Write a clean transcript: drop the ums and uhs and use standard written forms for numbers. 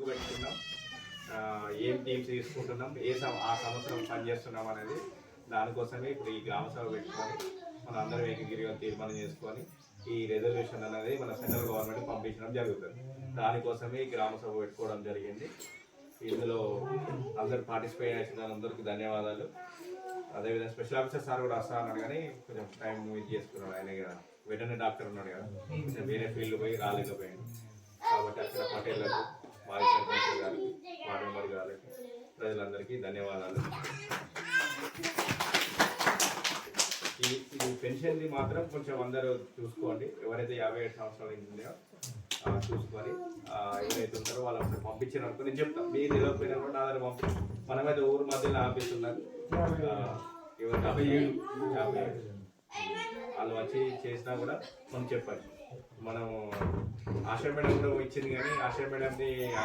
పెట్టుకున్నాం, ఏం టీమ్స్ తీసుకుంటున్నాం, ఆ సంవత్సరం పనిచేస్తున్నాం అనేది దానికోసమే ఇప్పుడు ఈ గ్రామ సభ పెట్టుకొని మన అందరం ఏకగిరిగా తీర్మానం చేసుకొని ఈ రిజర్వేషన్ అనేది మన సెంట్రల్ గవర్నమెంట్ పంపించడం జరుగుతుంది. దానికోసమే ఈ గ్రామ సభ పెట్టుకోవడం జరిగింది. ఇందులో అందరు పార్టిసిపేట్ చేసిన అందరికీ ధన్యవాదాలు. అదేవిధంగా స్పెషల్ ఆఫీసర్ సార్ కూడా వస్తా అన్నాడు కానీ కొంచెం టైం ఇది చేసుకున్నాడు. ఆయన వెటర్నరీ డాక్టర్ ఉన్నాడు కదా, వేరే ఫీల్డ్ పోయి రాలేకపోయాడు. కాబట్టి అక్కడ పటేళ్లకు, మాజీ సర్పంచ్ గారికి, వార్డు మెంబర్ గారికి, ప్రజలందరికీ ధన్యవాదాలు. ఈ పెన్షన్ది మాత్రం కొంచెం అందరూ చూసుకోండి. ఎవరైతే 57 సంవత్సరాలు ఉన్నాయో చూసుకొని ఎవరైతే ఉంటారో వాళ్ళకి పంపించినప్పుడు నేను చెప్తాను. మీరు నిలవకపోయినా కూడా నా దగ్గర పంపించి మనమైతే ఊరు మధ్యలో ఆపిస్తున్నారు. 57 వాళ్ళు వచ్చి చేసినా కూడా మనం చెప్పాలి. మనం ఆశా మేడం కూడా ఇచ్చింది కానీ ఆశా మేడంది